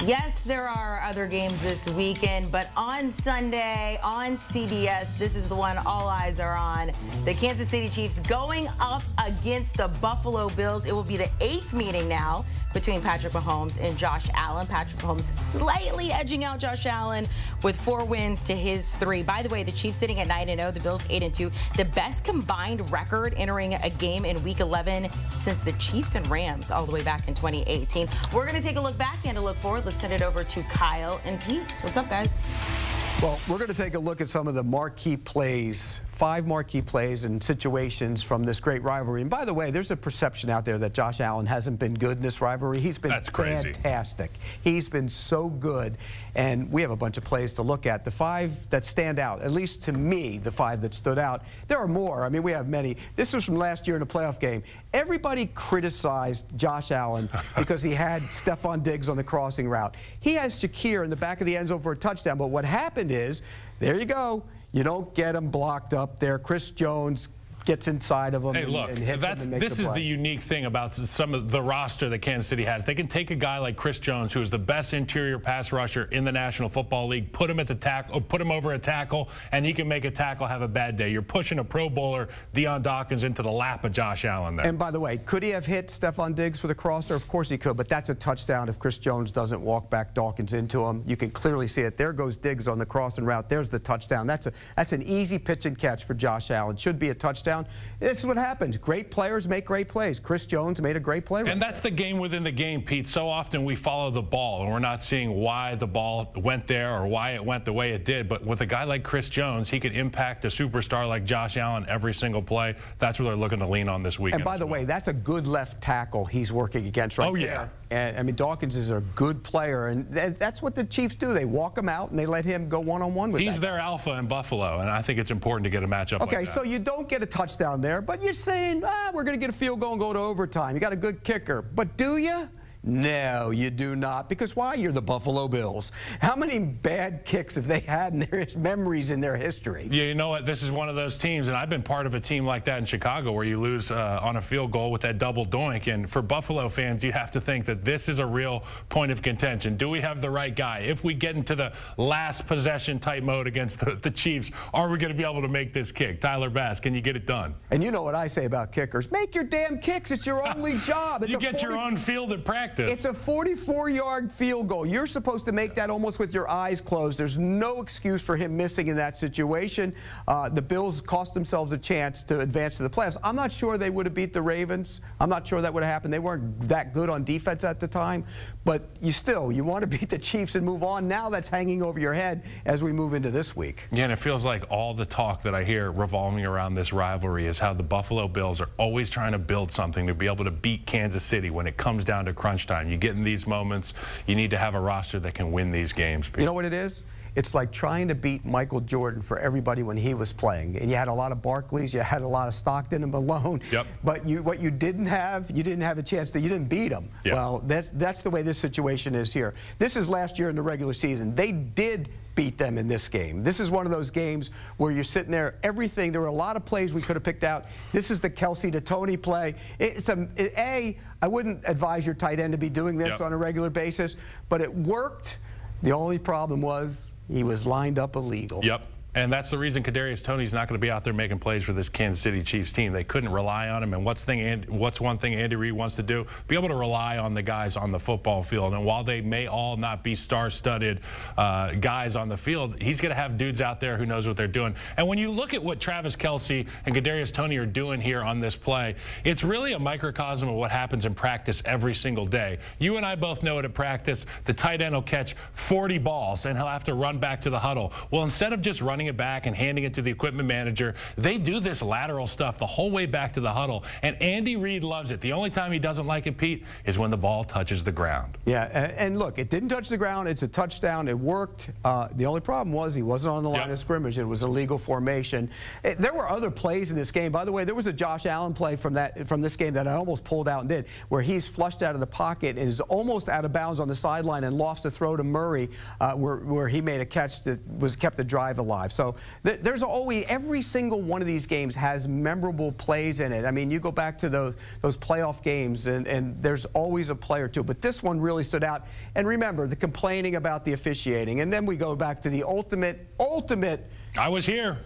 Yes, there are other games this weekend, but on Sunday on CBS, this is the one all eyes are on. The Kansas City Chiefs going up against the Buffalo Bills. It will be the 8th meeting now between Patrick Mahomes and Josh Allen. Patrick Mahomes slightly edging out Josh Allen with 4 wins to his 3. By the way, the Chiefs sitting at 9-0, the Bills 8-2. The best combined record entering a game in Week 11 since the Chiefs and Rams all the way back in 2018. We're going to take a look back and a look forward. Let's send it over to Kyle and Pete. What's up, guys? Well, we're going to take a look at some of the marquee plays, 5 marquee plays and situations from this great rivalry. And by the way, there's a perception out there that Josh Allen hasn't been good in this rivalry. He's been fantastic. He's been so good. And we have a bunch of plays to look at. The 5 that stand out, at least to me, the 5 that stood out. There are more. I mean, we have many. This was from last year in a playoff game. Everybody criticized Josh Allen because he had Stephon Diggs on the crossing route. He has Shakir in the back of the end zone for a touchdown. But what happened is, there you go. You don't get him blocked up there. Chris Jones gets inside of him and hits him and makes this is the unique thing about some of the roster that Kansas City has. They can take a guy like Chris Jones, who is the best interior pass rusher in the National Football League, put him at the tackle, put him over a tackle, and he can make a tackle have a bad day. You're pushing a Pro Bowler, Deion Dawkins, into the lap of Josh Allen there. And by the way, could he have hit Stephon Diggs for the crosser? Of course he could, but that's a touchdown if Chris Jones doesn't walk back Dawkins into him. You can clearly see it. There goes Diggs on the crossing route. There's the touchdown. That's an easy pitch and catch for Josh Allen. Should be a touchdown. This is what happens. Great players make great plays. Chris Jones made a great play. And that's the game within the game, Pete. So often we follow the ball, and we're not seeing why the ball went there or why it went the way it did. But with a guy like Chris Jones, he could impact a superstar like Josh Allen every single play. That's what they're looking to lean on this weekend. And by the way, that's a good left tackle he's working against right there. And I mean, Dawkins is a good player, and that's what the Chiefs do. They walk him out, and they let him go one-on-one with He's their alpha in Buffalo, and I think it's important to get a matchup like that. Okay, so you don't get a touchdown there, but you're saying, we're going to get a field goal and go to overtime. You got a good kicker. But do you? No, you do not. Because why? You're the Buffalo Bills. How many bad kicks have they had in their memories in their history? Yeah, you know what? This is one of those teams, and I've been part of a team like that in Chicago where you lose on a field goal with that double doink. And for Buffalo fans, you have to think that this is a real point of contention. Do we have the right guy? If we get into the last possession type mode against the Chiefs, are we going to be able to make this kick? Tyler Bass, can you get it done? And you know what I say about kickers. Make your damn kicks. It's your only job. It's you get your own field at practice. It's a 44-yard field goal. You're supposed to make that almost with your eyes closed. There's no excuse for him missing in that situation. The Bills cost themselves a chance to advance to the playoffs. I'm not sure they would have beat the Ravens. I'm not sure that would have happened. They weren't that good on defense at the time. But you want to beat the Chiefs and move on. Now that's hanging over your head as we move into this week. Yeah, and it feels like all the talk that I hear revolving around this rivalry is how the Buffalo Bills are always trying to build something to be able to beat Kansas City when it comes down to crunch time. You get in these moments, you need to have a roster that can win these games. You know what it is? It's like trying to beat Michael Jordan for everybody when he was playing. And you had a lot of Barkleys, you had a lot of Stockton and Malone. Yep. But what you didn't have a chance to, you didn't beat them. Yep. Well, that's the way this situation is here. This is last year in the regular season. They did beat them in this game. This is one of those games where you're sitting there, everything, there were a lot of plays we could have picked out. This is the Kelce to Tony play. I wouldn't advise your tight end to be doing this on a regular basis, but it worked. The only problem was he was lined up illegal. Yep. And that's the reason Kadarius Toney's not going to be out there making plays for this Kansas City Chiefs team. They couldn't rely on him. And what's one thing Andy Reid wants to do? Be able to rely on the guys on the football field. And while they may all not be star-studded guys on the field, he's going to have dudes out there who knows what they're doing. And when you look at what Travis Kelce and Kadarius Toney are doing here on this play, it's really a microcosm of what happens in practice every single day. You and I both know it at practice. The tight end will catch 40 balls, and he'll have to run back to the huddle. Well, instead of just running it back and handing it to the equipment manager, they do this lateral stuff the whole way back to the huddle, and Andy Reid loves it. The only time he doesn't like it, Pete, is when the ball touches the ground. Yeah, and look, it didn't touch the ground. It's a touchdown. It worked. The only problem was he wasn't on the line of scrimmage. It was a legal formation. There were other plays in this game. By the way, there was a Josh Allen play from this game that I almost pulled out and did, where he's flushed out of the pocket and is almost out of bounds on the sideline and lost a throw to Murray, where he made a catch that kept the drive alive. So there's always, every single one of these games has memorable plays in it. I mean, you go back to those playoff games, and there's always a play or two. But this one really stood out. And remember, the complaining about the officiating. And then we go back to the ultimate. I was here.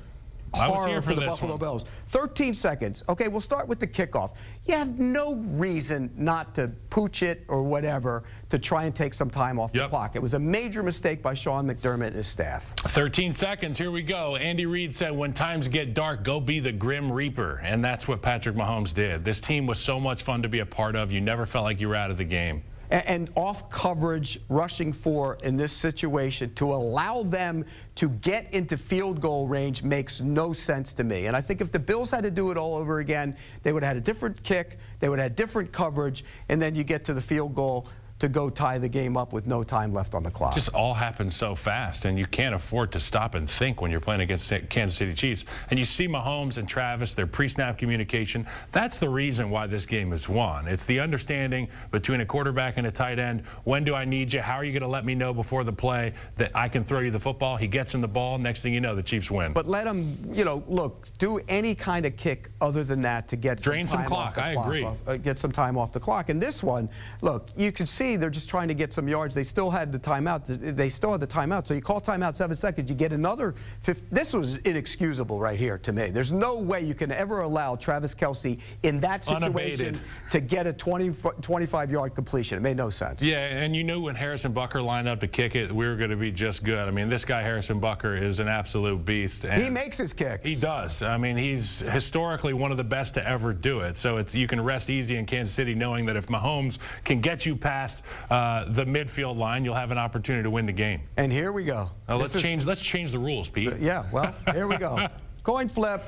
I was here for the this Buffalo one. Bills. 13 seconds. Okay, we'll start with the kickoff. You have no reason not to pooch it or whatever to try and take some time off the clock. It was a major mistake by Sean McDermott and his staff. 13 seconds. Here we go. Andy Reid said, when times get dark, go be the Grim Reaper. And that's what Patrick Mahomes did. This team was so much fun to be a part of. You never felt like you were out of the game. And off coverage, rushing for in this situation, to allow them to get into field goal range makes no sense to me. And I think if the Bills had to do it all over again, they would have had a different kick, they would have had different coverage, and then you get to the field goal to go tie the game up with no time left on the clock. Just all happens so fast, and you can't afford to stop and think when you're playing against Kansas City Chiefs. And you see Mahomes and Travis, their pre-snap communication. That's the reason why this game is won. It's the understanding between a quarterback and a tight end. When do I need you? How are you going to let me know before the play that I can throw you the football? He gets in the ball. Next thing you know, the Chiefs win. But let him, you know, look, do any kind of kick other than that to get drain some time clock. Off the clock. I agree. Get some time off the clock. And this one, look, you can see they're just trying to get some yards. They still had the timeout. They still had the timeout. So you call timeout 7 seconds, you get another 50. This was inexcusable right here to me. There's no way you can ever allow Travis Kelce in that situation to get a 25-yard completion. It made no sense. Yeah, and you knew when Harrison Butker lined up to kick it, we were going to be just good. I mean, this guy Harrison Butker is an absolute beast. And he makes his kicks. He does. I mean, he's historically one of the best to ever do it. So you can rest easy in Kansas City knowing that if Mahomes can get you past the midfield line, you'll have an opportunity to win the game. And here we go. Let's change the rules, Pete. Yeah, well, here we go. Coin flip.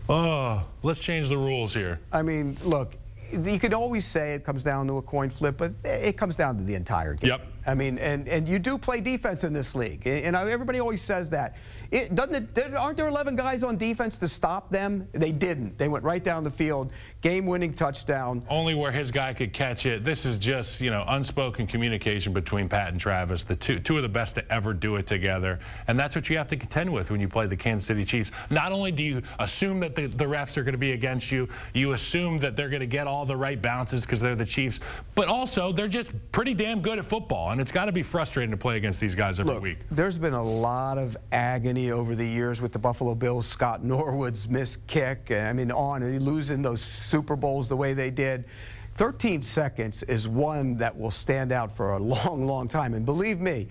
Oh, let's change the rules here. I mean, look, you could always say it comes down to a coin flip, but it comes down to the entire game. Yep. I mean, and you do play defense in this league, and everybody always says that. Aren't there 11 guys on defense to stop them? They didn't. They went right down the field, game-winning touchdown. Only where his guy could catch it. This is just, you know, unspoken communication between Pat and Travis, the two of the best to ever do it together, and that's what you have to contend with when you play the Kansas City Chiefs. Not only do you assume that the refs are going to be against you, you assume that they're going to get all the right bounces because they're the Chiefs, but also they're just pretty damn good at football. And it's got to be frustrating to play against these guys every week. There's been a lot of agony over the years with the Buffalo Bills. Scott Norwood's missed kick, I mean, and losing those Super Bowls the way they did. 13 seconds is one that will stand out for a long, long time. And believe me,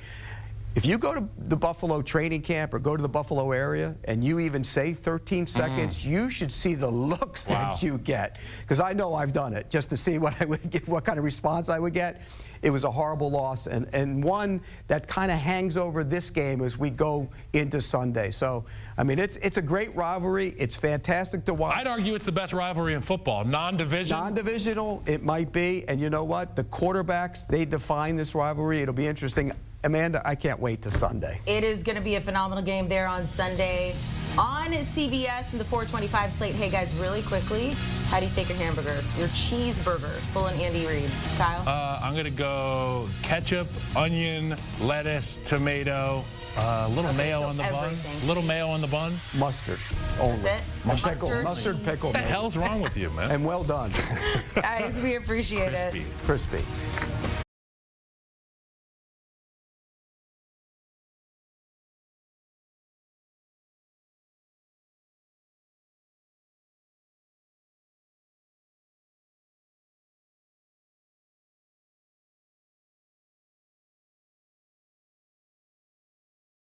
if you go to the Buffalo training camp or go to the Buffalo area and you even say 13 seconds, you should see the looks that you get. Because I know I've done it just to see what I would get, what kind of response I would get. It was a horrible loss, and one that kind of hangs over this game as we go into Sunday. So, I mean, it's a great rivalry. It's fantastic to watch. I'd argue it's the best rivalry in football. Non-division. Non-divisional, it might be. And you know what? The quarterbacks, they define this rivalry. It'll be interesting. Amanda, I can't wait to Sunday. It is going to be a phenomenal game there on Sunday on CBS in the 425 slate. Hey, guys, really quickly, how do you take your hamburgers? Your cheeseburgers, full and Andy Reid. Kyle? I'm going to go ketchup, onion, lettuce, tomato, little mayo on the bun. Little mayo on the bun. Mustard. Only. That's it? Mustard, pickle. What the hell's wrong with you, man? And well done. Guys, we appreciate it. Crispy. Crispy.